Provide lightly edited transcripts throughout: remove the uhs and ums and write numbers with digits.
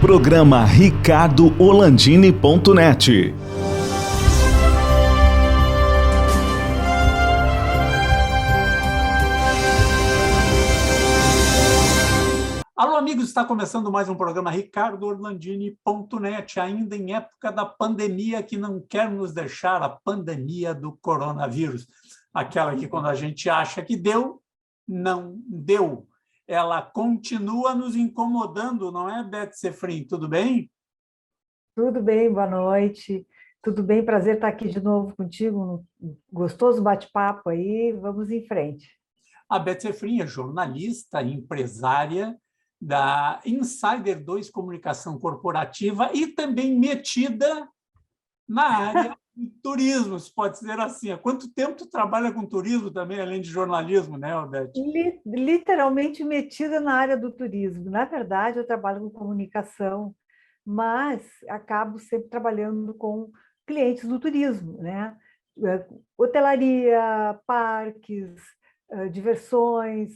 Programa ricardoholandini.net. Alô, amigos, está começando mais um programa ricardoholandini.net, ainda em época da pandemia que não quer nos deixar, a pandemia do coronavírus. Aquela que quando a gente acha que deu, não deu. Ela continua nos incomodando, não é, Beth Sefrin? Tudo bem? Tudo bem, boa noite. Tudo bem, prazer estar aqui de novo contigo, um gostoso bate-papo aí, vamos em frente. A Beth Sefrin é jornalista, empresária da Insider 2 Comunicação Corporativa e também metida na área de turismo, se pode dizer assim. Há quanto tempo tu trabalha com turismo também, além de jornalismo, né, Beth? Literalmente metida na área do turismo. Na verdade, eu trabalho com comunicação, mas acabo sempre trabalhando com clientes do turismo, né? Hotelaria, parques, diversões,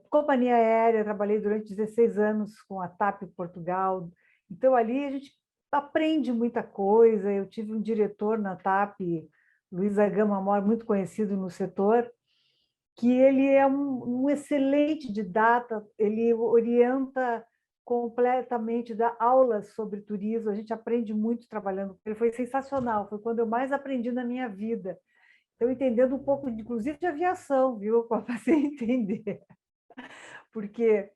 companhia aérea. Trabalhei durante 16 anos com a TAP Portugal. Então, ali a gente aprende muita coisa. Eu tive um diretor na TAP, Luiz Gama Amor, muito conhecido no setor, que ele é um excelente didata, ele orienta completamente, dá aulas sobre turismo, a gente aprende muito trabalhando com ele, foi sensacional, foi quando eu mais aprendi na minha vida. Então, entendendo um pouco, inclusive, de aviação, viu? Para você entender. Porque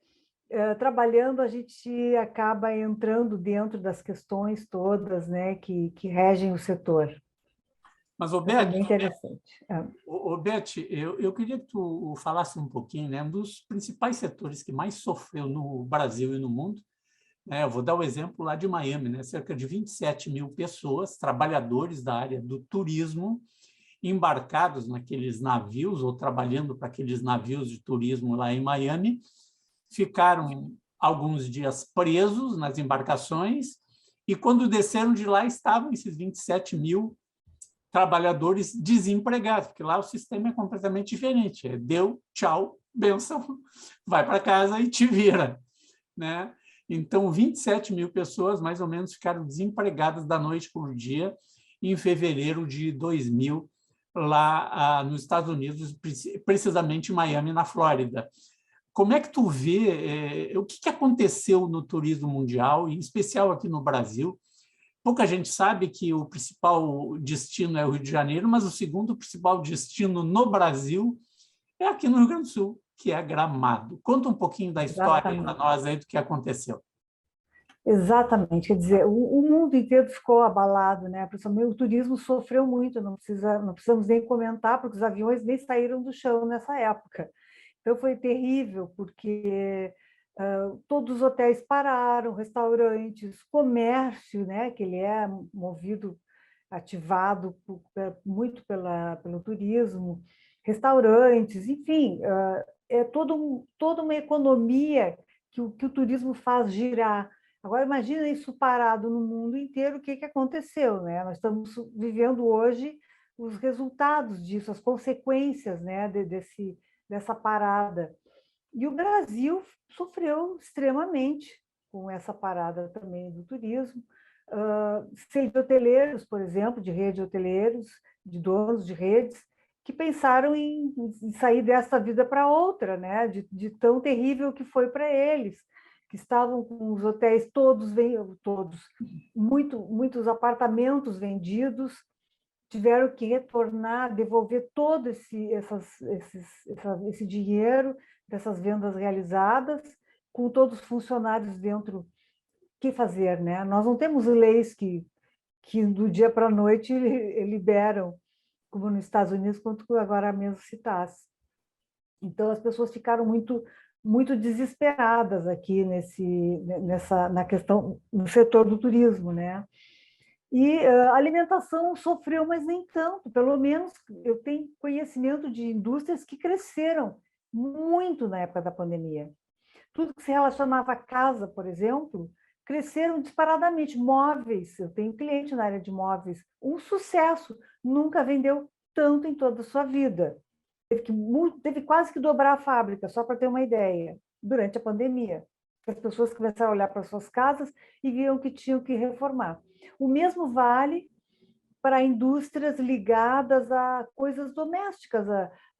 trabalhando a gente acaba entrando dentro das questões todas, né, que regem o setor. Mas, Beth, é bem interessante. Beth, eu queria que tu falasse um pouquinho, né, um dos principais setores que mais sofreu no Brasil e no mundo. Né, eu vou dar o exemplo lá de Miami, né, cerca de 27 mil pessoas, trabalhadores da área do turismo, embarcados naqueles navios ou trabalhando para aqueles navios de turismo lá em Miami, ficaram alguns dias presos nas embarcações e, quando desceram de lá, estavam esses 27 mil trabalhadores desempregados, porque lá o sistema é completamente diferente. Deu, tchau, benção, vai para casa e te vira. Né? Então, 27 mil pessoas, mais ou menos, ficaram desempregadas da noite para o dia em fevereiro de 2000, lá nos Estados Unidos, precisamente em Miami, na Flórida. Como é que tu vê o que aconteceu no turismo mundial, em especial aqui no Brasil? Pouca gente sabe que o principal destino é o Rio de Janeiro, mas o segundo principal destino no Brasil é aqui no Rio Grande do Sul, que é Gramado. Conta um pouquinho da história para nós aí do que aconteceu. Exatamente, quer dizer, o mundo inteiro ficou abalado, né? Principalmente o turismo sofreu muito, não precisamos nem comentar, porque os aviões nem saíram do chão nessa época. Então foi terrível, porque todos os hotéis pararam, restaurantes, comércio, né? Que ele é movido, ativado muito pelo turismo, restaurantes, enfim, é toda uma economia que o turismo faz girar. Agora, imagina isso parado no mundo inteiro, o que aconteceu, né? Nós estamos vivendo hoje os resultados disso, as consequências, né, dessa parada. E o Brasil sofreu extremamente com essa parada também do turismo. Sei de hoteleiros, por exemplo, de rede de hoteleiros, de donos de redes, que pensaram em sair dessa vida para outra, né? De tão terrível que foi para eles, que estavam com os hotéis todos muitos apartamentos vendidos, tiveram que retornar, devolver todo esse dinheiro dessas vendas realizadas, com todos os funcionários dentro. O que fazer, né? Nós não temos leis que do dia para a noite liberam, como nos Estados Unidos, quanto agora mesmo citasse. Então, as pessoas ficaram muito desesperadas aqui na questão, no setor do turismo, né? E a alimentação sofreu, mas nem tanto. Pelo menos eu tenho conhecimento de indústrias que cresceram muito na época da pandemia. Tudo que se relacionava à casa, por exemplo, cresceram disparadamente. Móveis, eu tenho cliente na área de móveis, um sucesso, nunca vendeu tanto em toda a sua vida. Teve quase que dobrar a fábrica, só para ter uma ideia, durante a pandemia. As pessoas começaram a olhar para suas casas e viam que tinham que reformar. O mesmo vale para indústrias ligadas a coisas domésticas,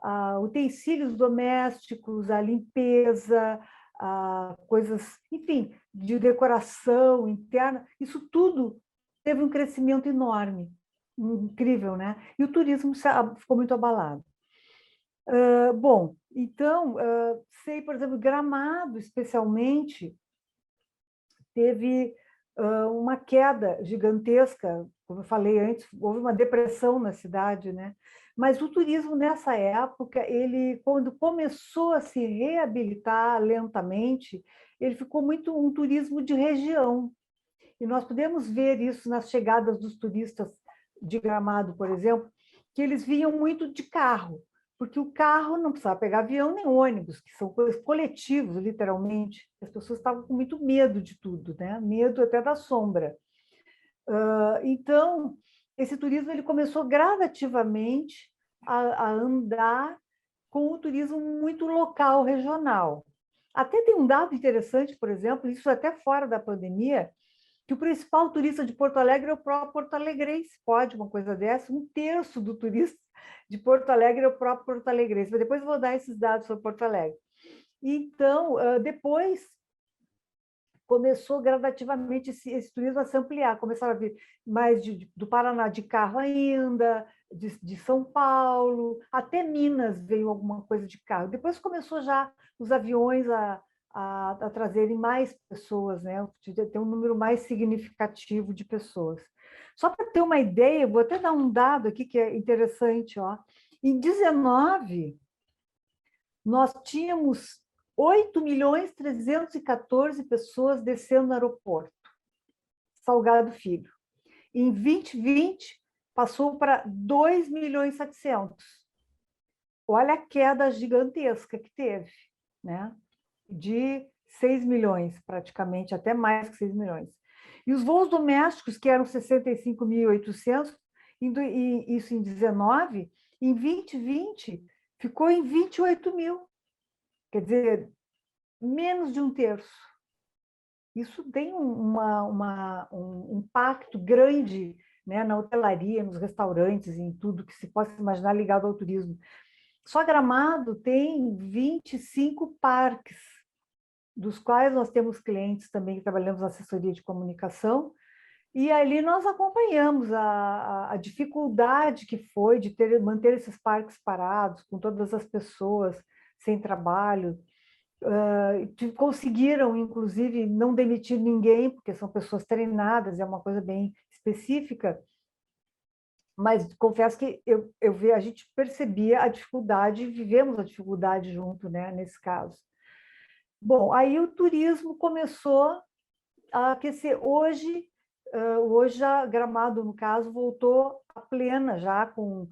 a utensílios domésticos, a limpeza, a coisas, enfim, de decoração interna. Isso tudo teve um crescimento enorme, incrível, né? E o turismo ficou muito abalado. Bom, então, sei, por exemplo, Gramado, especialmente, teve uma queda gigantesca, como eu falei antes, houve uma depressão na cidade, né? Mas o turismo nessa época, ele, quando começou a se reabilitar lentamente, ele ficou muito um turismo de região. E nós podemos ver isso nas chegadas dos turistas de Gramado, por exemplo, que eles vinham muito de carro, porque o carro não precisava pegar avião nem ônibus, que são coisas coletivos, literalmente. As pessoas estavam com muito medo de tudo, né? Medo até da sombra. Então, esse turismo ele começou gradativamente a andar com o turismo muito local, regional. Até tem um dado interessante, por exemplo, isso até fora da pandemia, que o principal turista de Porto Alegre é o próprio porto-alegrense. Pode uma coisa dessa? Um terço do turista de Porto Alegre é o próprio porto-alegrense. Mas depois eu vou dar esses dados sobre Porto Alegre. Então, depois começou gradativamente esse turismo a se ampliar. Começaram a vir mais do Paraná de carro ainda, de São Paulo, até Minas veio alguma coisa de carro. Depois começou já os aviões a trazerem mais pessoas, né? Ter um número mais significativo de pessoas. Só para ter uma ideia, vou até dar um dado aqui que é interessante. Ó. Em 19, nós tínhamos 8.314.000 pessoas descendo no aeroporto, Salgado Filho. Em 2020, passou para 2.700.000. Olha a queda gigantesca que teve, né? De 6 milhões, praticamente, até mais que 6 milhões. E os voos domésticos, que eram 65.800, isso em 19, em 2020, ficou em 28 mil. Quer dizer, menos de um terço. Isso tem um impacto grande, né, na hotelaria, nos restaurantes, em tudo que se possa imaginar ligado ao turismo. Só Gramado tem 25 parques, dos quais nós temos clientes também que trabalhamos na assessoria de comunicação, e ali nós acompanhamos a dificuldade que foi de manter esses parques parados, com todas as pessoas sem trabalho. Conseguiram, inclusive, não demitir ninguém, porque são pessoas treinadas, é uma coisa bem específica, mas confesso que a gente percebia a dificuldade, vivemos a dificuldade junto, né, nesse caso. Bom, aí o turismo começou a aquecer. Hoje já Gramado, no caso, voltou a plena, já com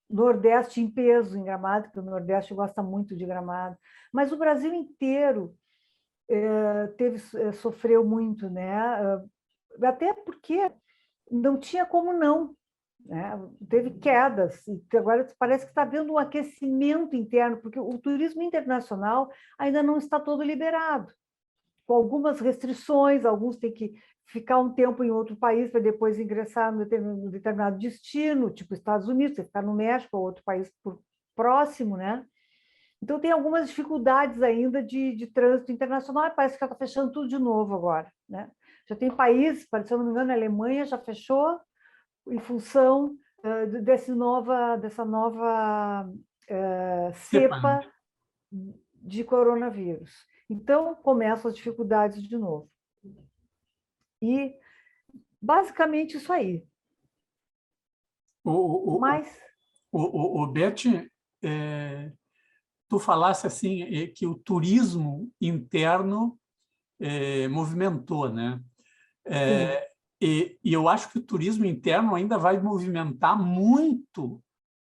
Nordeste em peso em Gramado, porque o Nordeste gosta muito de Gramado. Mas o Brasil inteiro sofreu muito, né? Até porque não tinha como não. Né? Teve quedas, e agora parece que está havendo um aquecimento interno, porque o turismo internacional ainda não está todo liberado, com algumas restrições, alguns têm que ficar um tempo em outro país para depois ingressar no determinado destino, tipo Estados Unidos, você ficar no México ou outro país próximo, né? Então, tem algumas dificuldades ainda de trânsito internacional, e parece que está fechando tudo de novo agora, né? Já tem países, se eu não me engano, a Alemanha já fechou, em função dessa nova cepa de coronavírus. Então, começam as dificuldades de novo. E, basicamente, isso aí. Beth, tu falasse assim que o turismo interno movimentou, né? E eu acho que o turismo interno ainda vai movimentar muito,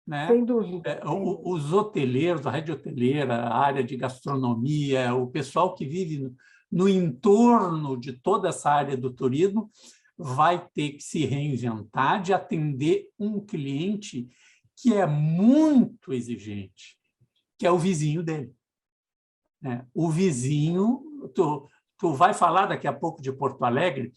né? Sem dúvida. Os hoteleiros, a rede hoteleira, a área de gastronomia, o pessoal que vive no entorno de toda essa área do turismo vai ter que se reinventar de atender um cliente que é muito exigente, que é o vizinho dele. Né? O vizinho, tu vai falar daqui a pouco de Porto Alegre,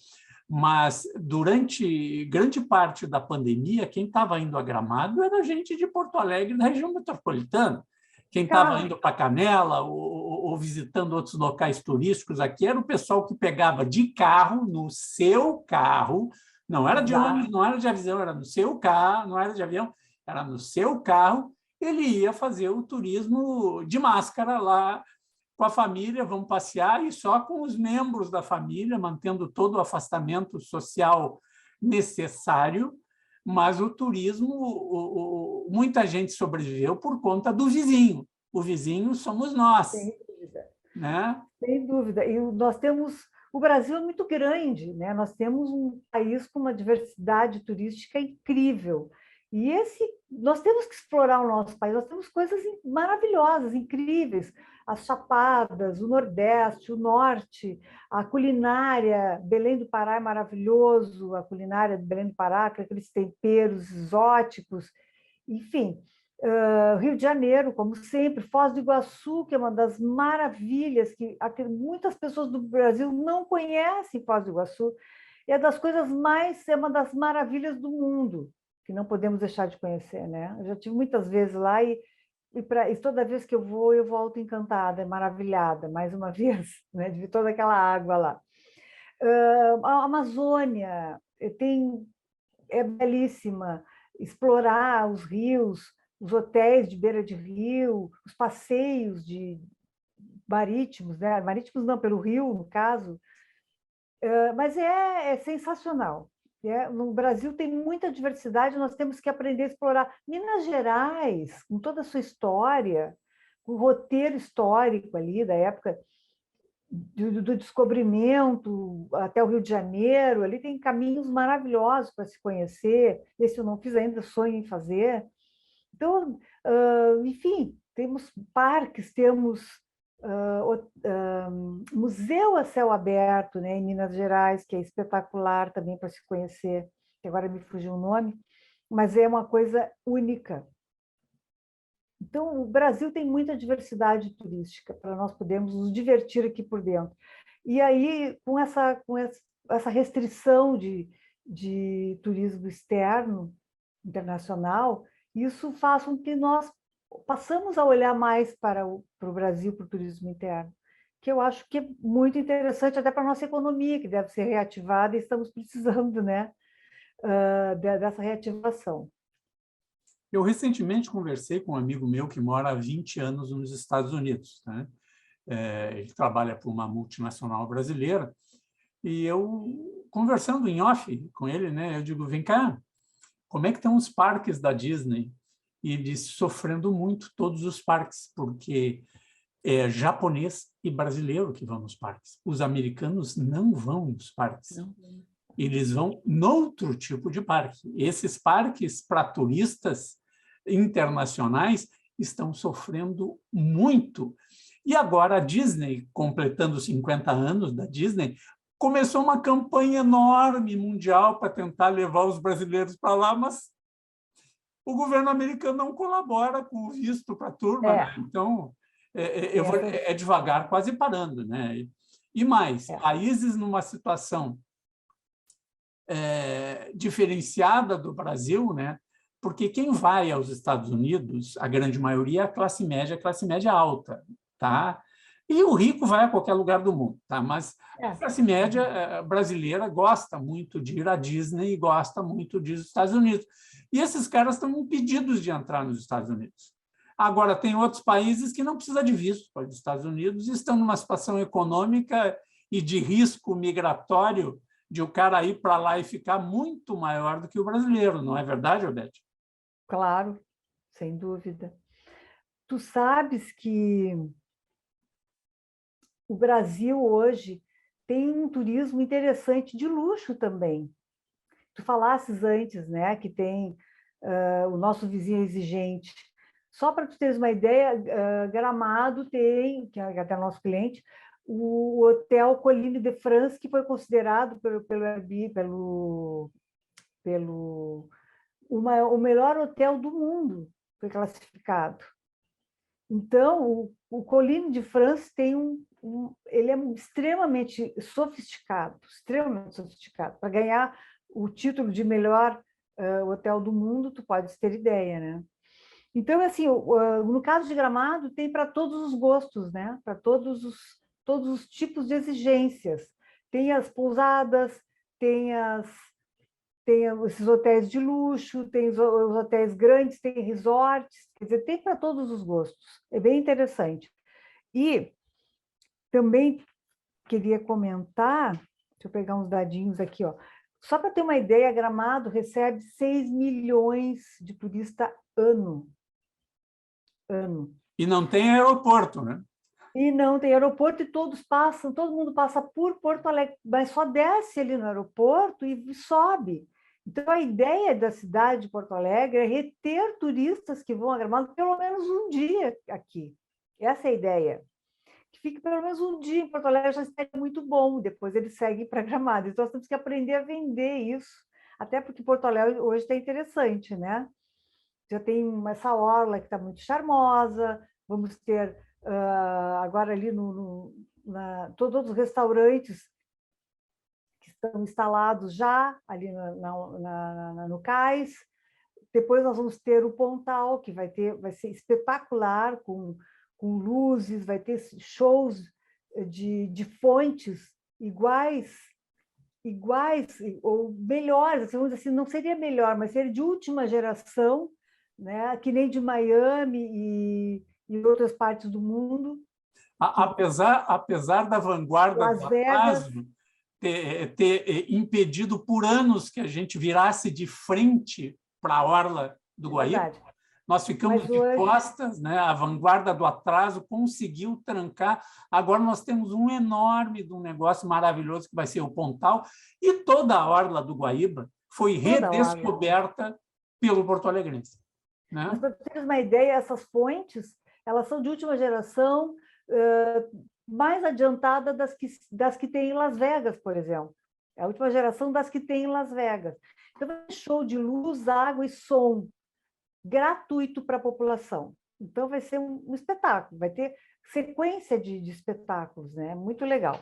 mas durante grande parte da pandemia, quem estava indo a Gramado era gente de Porto Alegre, da região metropolitana. Quem estava indo para Canela ou visitando outros locais turísticos aqui era o pessoal que pegava de carro, no seu carro, não era de ônibus, não era de avião, era no seu carro, não era de avião, era no seu carro, ele ia fazer o turismo de máscara lá com a família, vão passear e só com os membros da família, mantendo todo o afastamento social necessário, mas o turismo, muita gente sobreviveu por conta do vizinho. O vizinho somos nós. Sem dúvida. Né? Sem dúvida. E nós temos... O Brasil é muito grande, né? Nós temos um país com uma diversidade turística incrível. E nós temos que explorar o nosso país. Nós temos coisas maravilhosas, incríveis. As Chapadas, o Nordeste, o Norte, a culinária. Belém do Pará é maravilhoso, a culinária de Belém do Pará, com aqueles temperos exóticos. Enfim, Rio de Janeiro, como sempre, Foz do Iguaçu, que é uma das maravilhas, que muitas pessoas do Brasil não conhecem Foz do Iguaçu, é uma das maravilhas do mundo, que não podemos deixar de conhecer, né? Eu já tive muitas vezes lá e toda vez que eu volto encantada, maravilhada, mais uma vez, né, de ver toda aquela água lá. A Amazônia é belíssima, explorar os rios, os hotéis de beira de rio, os passeios marítimos, né? Marítimos não, pelo rio, no caso, mas é sensacional. No Brasil tem muita diversidade, nós temos que aprender a explorar. Minas Gerais, com toda a sua história, com o roteiro histórico ali da época do descobrimento até o Rio de Janeiro, ali tem caminhos maravilhosos para se conhecer. Esse eu não fiz ainda, sonho em fazer. Então, enfim, temos parques, temos museu a céu aberto, né, em Minas Gerais, que é espetacular também para se conhecer, que agora me fugiu o nome, mas é uma coisa única. Então, o Brasil tem muita diversidade turística para nós podermos nos divertir aqui por dentro. E aí, com essa restrição de turismo externo, internacional, isso faz com que nós passamos a olhar mais para o Brasil, para o turismo interno, que eu acho que é muito interessante até para a nossa economia, que deve ser reativada, e estamos precisando, né, dessa reativação. Eu recentemente conversei com um amigo meu que mora há 20 anos nos Estados Unidos. Né? Ele trabalha para uma multinacional brasileira, e eu, conversando em off com ele, né, eu digo, vem cá, como é que estão os parques da Disney? E ele disse, sofrendo muito todos os parques, porque é japonês e brasileiro que vão nos parques. Os americanos não vão nos parques. Não. Eles vão noutro tipo de parque. Esses parques para turistas internacionais estão sofrendo muito. E agora a Disney, completando 50 anos da Disney, começou uma campanha enorme mundial para tentar levar os brasileiros para lá, mas o governo americano não colabora com o visto para a turma. Né? Então, é devagar, quase parando. Né? E mais, países numa situação diferenciada do Brasil, né? Porque quem vai aos Estados Unidos, a grande maioria é a classe média alta, tá? E o rico vai a qualquer lugar do mundo, tá? Mas a classe média brasileira gosta muito de ir à Disney e gosta muito de ir aos Estados Unidos. E esses caras estão impedidos de entrar nos Estados Unidos. Agora, tem outros países que não precisam de visto para os Estados Unidos e estão numa situação econômica e de risco migratório de o cara ir para lá e ficar muito maior do que o brasileiro, não é verdade, Odete? Claro, sem dúvida. Tu sabes que o Brasil hoje tem um turismo interessante de luxo também. Tu falasses antes, né, que tem o nosso vizinho exigente. Só para tu teres uma ideia, Gramado tem, que é até nosso cliente, o Hotel Colline de France, que foi considerado o melhor hotel do mundo, foi classificado. Então, o Colline de France tem ele é extremamente sofisticado para ganhar o título de melhor hotel do mundo, tu pode ter ideia, né? Então, assim, no caso de Gramado, tem para todos os gostos, né? Para todos os tipos de exigências. Tem as pousadas, tem esses hotéis de luxo, tem os hotéis grandes, tem resorts, quer dizer, tem para todos os gostos. É bem interessante. E também queria comentar, deixa eu pegar uns dadinhos aqui, ó. Só para ter uma ideia, Gramado recebe 6 milhões de turistas ano. E não tem aeroporto, né? E não tem aeroporto e todo mundo passa por Porto Alegre, mas só desce ali no aeroporto e sobe. Então, a ideia da cidade de Porto Alegre é reter turistas que vão a Gramado pelo menos um dia aqui. Essa é a ideia. Que fique pelo menos um dia em Porto Alegre já seria muito bom, depois eles seguem para Gramado. Então, nós temos que aprender a vender isso, até porque Porto Alegre hoje está interessante, né? Já tem essa orla que está muito charmosa, vamos ter agora ali todos os restaurantes que estão instalados já ali no cais. Depois nós vamos ter o Pontal, que vai ser espetacular, com luzes, vai ter shows de fontes iguais ou melhores, assim, vamos dizer assim, não seria melhor, mas seria de última geração, né? Que nem de Miami e outras partes do mundo. Apesar da vanguarda Las do Vegas, atraso ter impedido por anos que a gente virasse de frente para a orla do é Guaíba, verdade. nós ficamos Mas de hoje, costas, né? A vanguarda do atraso conseguiu trancar. Agora nós temos um enorme de um negócio maravilhoso que vai ser o Pontal, e toda a orla do Guaíba foi toda hora. redescoberta pelo porto-alegrense, Mas né? para ter uma ideia, essas fontes, elas são de última geração, mais adiantada das que tem em Las Vegas, por exemplo. É a última geração das que tem em Las Vegas. Então, vai ter show de luz, água e som gratuito para a população. Então, vai ser um espetáculo, vai ter sequência de espetáculos, né? Muito legal.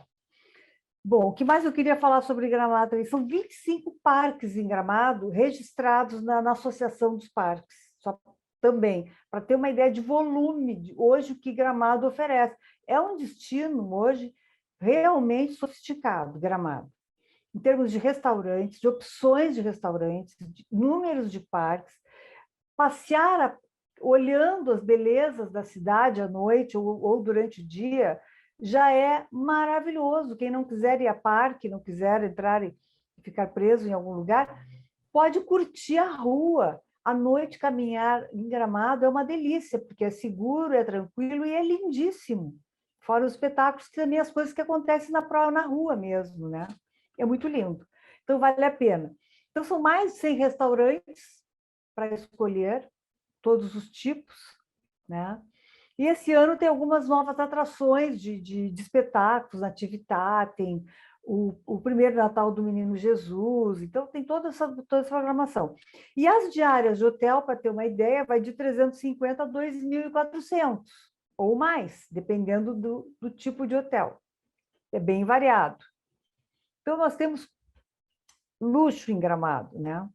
Bom, o que mais eu queria falar sobre Gramado? São 25 parques em Gramado registrados na Associação dos Parques, só também, para ter uma ideia de volume de hoje o que Gramado oferece. É um destino hoje realmente sofisticado, Gramado, em termos de restaurantes, de opções de restaurantes, de números de parques, passear olhando as belezas da cidade à noite ou durante o dia já é maravilhoso. Quem não quiser ir a parque, não quiser entrar e ficar preso em algum lugar, pode curtir a rua. À noite, caminhar em Gramado é uma delícia, porque é seguro, é tranquilo e é lindíssimo. Fora os espetáculos, que também as coisas que acontecem na rua mesmo, né? É muito lindo. Então, vale a pena. Então, são mais de 100 restaurantes para escolher, todos os tipos, né? E esse ano tem algumas novas atrações de espetáculos, Natividade, tem o primeiro Natal do Menino Jesus, então tem toda essa programação. E as diárias de hotel, para ter uma ideia, vai de 350 a 2.400 ou mais, dependendo do tipo de hotel. É bem variado. Então, nós temos luxo em Gramado, né?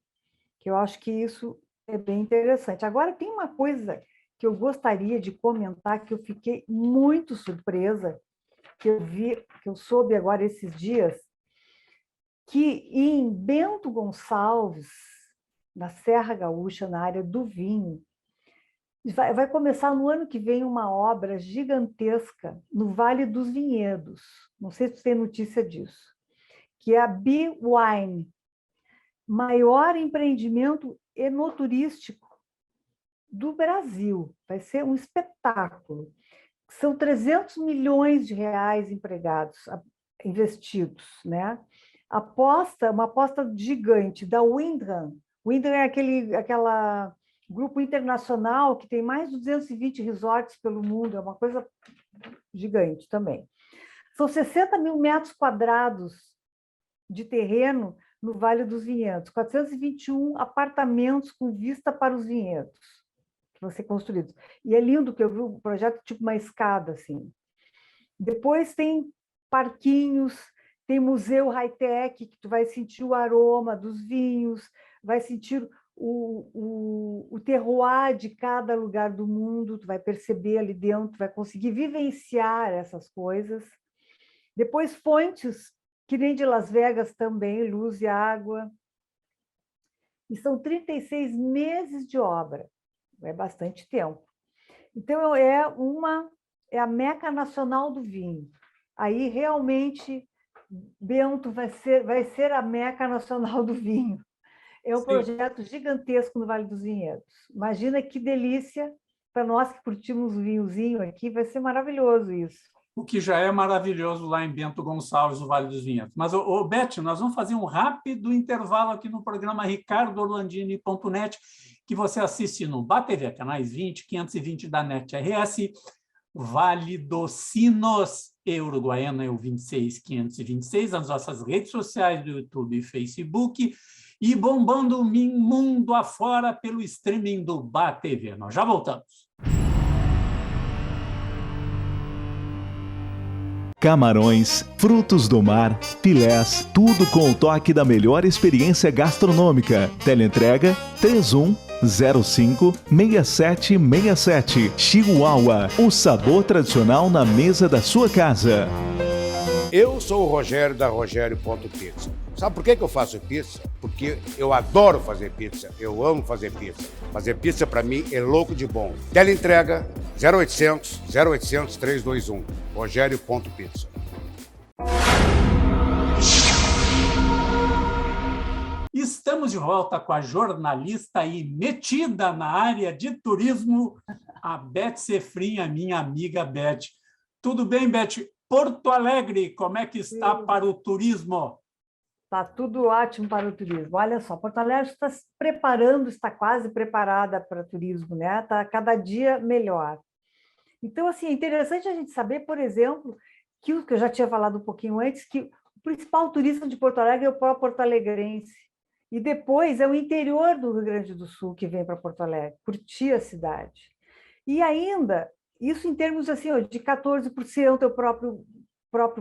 Que eu acho que isso é bem interessante. Agora, tem uma coisa que eu gostaria de comentar, que eu fiquei muito surpresa, que eu soube agora esses dias, que em Bento Gonçalves, na Serra Gaúcha, na área do vinho, vai começar no ano que vem uma obra gigantesca no Vale dos Vinhedos. Não sei se você tem notícia disso, que é a Bee Wine, maior empreendimento enoturístico do Brasil. Vai ser um espetáculo. São 300 milhões de reais investidos, né? Uma aposta gigante da Wyndham. Wyndham é aquela grupo internacional que tem mais de 220 resorts pelo mundo, é uma coisa gigante também. São 60 mil metros quadrados de terreno no Vale dos Vinhedos, 421 apartamentos com vista para os vinhedos. vão ser construídos. E é lindo que eu vi um projeto tipo uma escada, assim. Depois tem parquinhos, tem museu high-tech, que tu vai sentir o aroma dos vinhos, vai sentir o terroir de cada lugar do mundo, tu vai perceber ali dentro, tu vai conseguir vivenciar essas coisas. Depois fontes, que nem de Las Vegas também, luz e água. E são 36 meses de obra, é bastante tempo. Então, é a Meca Nacional do Vinho. Aí, realmente, Bento vai ser a Meca Nacional do Vinho. É um Sim. projeto gigantesco no Vale dos Vinhedos. Imagina que delícia para nós que curtimos o vinhozinho aqui, vai ser maravilhoso isso. O que já é maravilhoso lá em Bento Gonçalves, no Vale dos Vinhedos. Mas, Beth, nós vamos fazer um rápido intervalo aqui no programa ricardorlandini.net, que você assiste no BATV, canais 20, 520 da NET RS, Vale dos Sinos e Uruguaiana é o 26526, nas nossas redes sociais do YouTube e Facebook, e bombando o mundo afora pelo streaming do BATV. Nós já voltamos. Camarões, frutos do mar, filés, tudo com o toque da melhor experiência gastronômica. Teleentrega 3105-6767. Chihuahua, o sabor tradicional na mesa da sua casa. Eu sou o Rogério da Rogério.pizza. Sabe por que eu faço pizza? Porque eu adoro fazer pizza, eu amo fazer pizza. Fazer pizza para mim é louco de bom. Teleentrega 0800 321. Rogério.pizza. Estamos de volta com a jornalista e metida na área de turismo, a Beth Sefrin, a minha amiga Beth. Tudo bem, Beth? Porto Alegre, como é que está para o turismo? Está tudo ótimo para o turismo. Olha só, Porto Alegre está se preparando, está quase preparada para o turismo, né? Está cada dia melhor. Então, assim, é interessante a gente saber, por exemplo, que o que eu já tinha falado um pouquinho antes, que o principal turismo de Porto Alegre é o próprio porto-alegrense. E depois é o interior do Rio Grande do Sul que vem para Porto Alegre, curtir a cidade. E ainda, isso em termos assim, de 14% é o próprio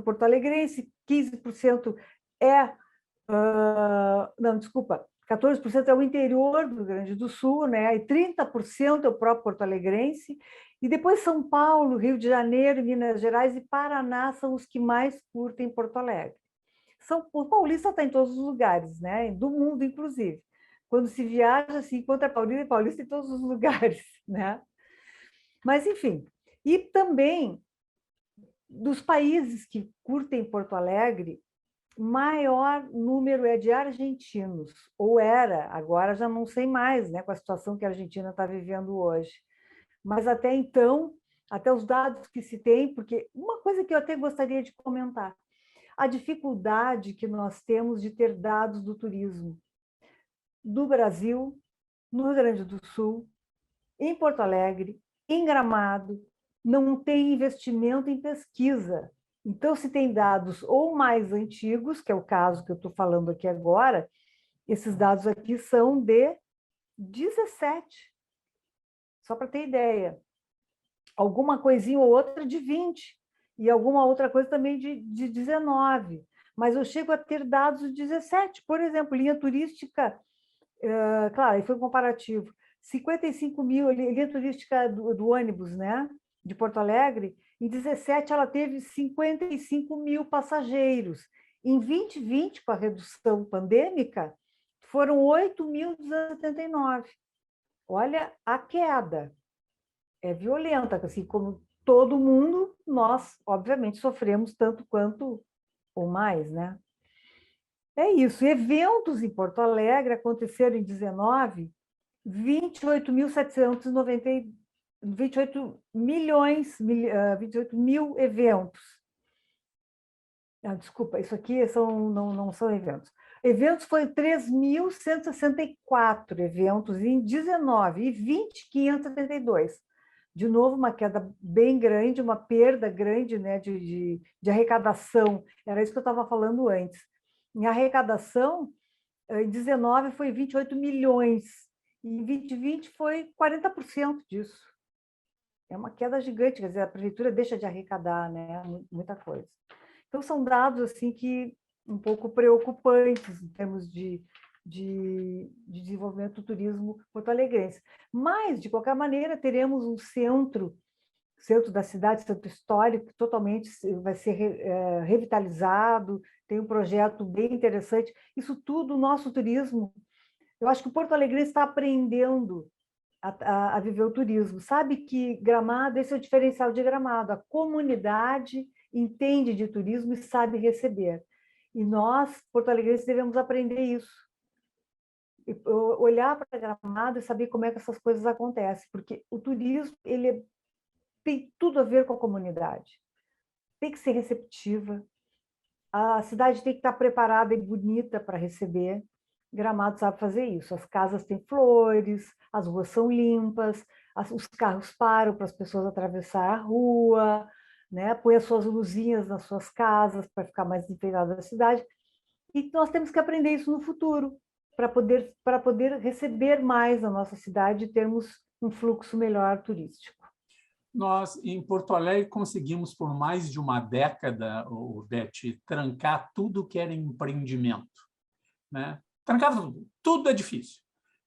porto-alegrense, 15% é... não, desculpa, 14% é o interior do Rio Grande do Sul, né? E 30% é o próprio porto-alegrense. E depois São Paulo, Rio de Janeiro, Minas Gerais e Paraná são os que mais curtem Porto Alegre. O paulista está em todos os lugares, né? Do mundo, inclusive. Quando se viaja, se encontra paulista em todos os lugares, né? Mas, enfim. E também, dos países que curtem Porto Alegre, maior número é de argentinos, ou era, agora já não sei mais, né? Com a situação que a Argentina está vivendo hoje. Mas até então, até os dados que se tem, porque uma coisa que eu até gostaria de comentar, a dificuldade que nós temos de ter dados do turismo do Brasil, no Rio Grande do Sul, em Porto Alegre, em Gramado, não tem investimento em pesquisa. Então, se tem dados ou mais antigos, que é o caso que eu estou falando aqui agora, esses dados aqui são de 17, só para ter ideia. Alguma coisinha ou outra de 20, e alguma outra coisa também de 19. Mas eu chego a ter dados de 17. Por exemplo, linha turística, claro, aí foi um comparativo, 55 mil, linha turística do ônibus, né? De Porto Alegre, em 17 ela teve 55 mil passageiros. Em 2020, com a redução pandêmica, foram 8.279. Olha a queda. É violenta, assim como todo mundo, nós, obviamente, sofremos tanto quanto ou mais, né? É isso. Eventos em Porto Alegre aconteceram em 19, 28 mil eventos. Desculpa, isso aqui não são eventos. Eventos foi 3.164 eventos em 19 e 20, 572. De novo, uma queda bem grande, uma perda grande, né, de arrecadação. Era isso que eu estava falando antes. Em arrecadação, em 19 foi 28 milhões E em 2020 foi 40% disso. É uma queda gigante, quer dizer, a prefeitura deixa de arrecadar, né, muita coisa. Então, são dados assim que um pouco preocupantes em termos de desenvolvimento do turismo porto-alegrense. Mas, de qualquer maneira, teremos um centro da cidade, centro histórico, que totalmente vai ser revitalizado, tem um projeto bem interessante. Isso tudo, o nosso turismo, eu acho que o porto-alegrense está aprendendo a viver o turismo. Sabe que Gramado, esse é o diferencial de Gramado, a comunidade entende de turismo e sabe receber. E nós, porto-alegrenses, devemos aprender isso. Olhar para Gramado e saber como é que essas coisas acontecem, porque o turismo tem tudo a ver com a comunidade. Tem que ser receptiva, a cidade tem que estar preparada e bonita para receber. Gramado sabe fazer isso. As casas têm flores, as ruas são limpas, os carros param para as pessoas atravessar a rua, né? Põe as suas luzinhas nas suas casas para ficar mais enfeitada a cidade. E nós temos que aprender isso no futuro, para poder receber mais na nossa cidade e termos um fluxo melhor turístico. Nós, em Porto Alegre, conseguimos, por mais de uma década, Beth, trancar tudo que era empreendimento, né? Trancar tudo é difícil,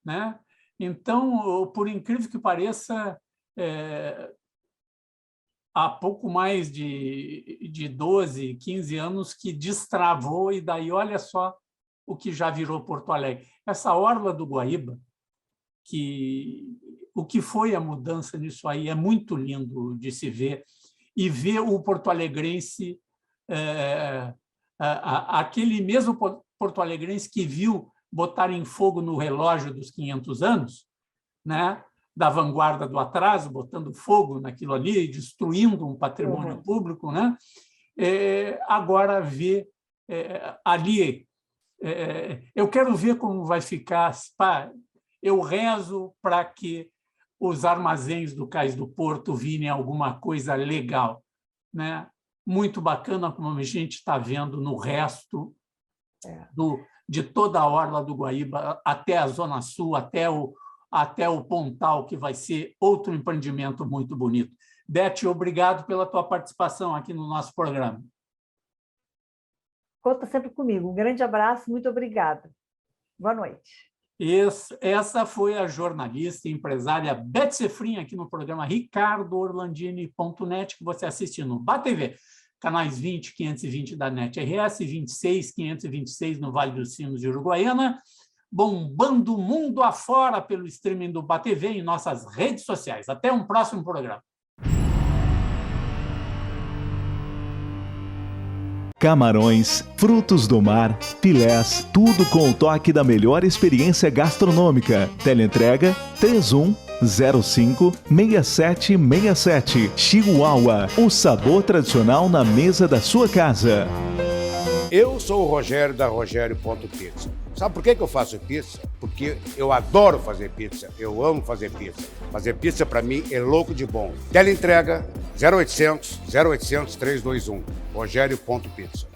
né? Então, por incrível que pareça, há pouco mais de 12, 15 anos que destravou, e daí olha só o que já virou Porto Alegre. Essa orla do Guaíba, o que foi a mudança nisso aí é muito lindo de se ver, e ver o porto-alegrense, aquele mesmo porto-alegrense que viu botarem fogo no relógio dos 500 anos, né, da vanguarda do atraso, botando fogo naquilo ali, destruindo um patrimônio público, né, agora vê ali. Eu quero ver como vai ficar. Eu rezo para que os armazéns do Cais do Porto virem alguma coisa legal, né? Muito bacana, como a gente está vendo no resto de toda a orla do Guaíba, até a Zona Sul, até o Pontal, que vai ser outro empreendimento muito bonito. Beth, obrigado pela tua participação aqui no nosso programa. Conta sempre comigo. Um grande abraço, muito obrigada. Boa noite. Essa foi a jornalista e empresária Beth Sefrin, aqui no programa ricardoorlandini.net, que você assiste no BATV, canais 20, 520 da NET RS, 26, 526 no Vale dos Sinos de Uruguaiana, bombando o mundo afora pelo streaming do BATV em nossas redes sociais. Até um próximo programa. Camarões, frutos do mar, filés, tudo com o toque da melhor experiência gastronômica. Teleentrega 3105-6767. Chihuahua, o sabor tradicional na mesa da sua casa. Eu sou o Rogério da Rogério.pizza. Sabe por que eu faço pizza? Porque eu adoro fazer pizza, eu amo fazer pizza. Fazer pizza para mim é louco de bom. Teleentrega 0800 321. Rogério.pizza.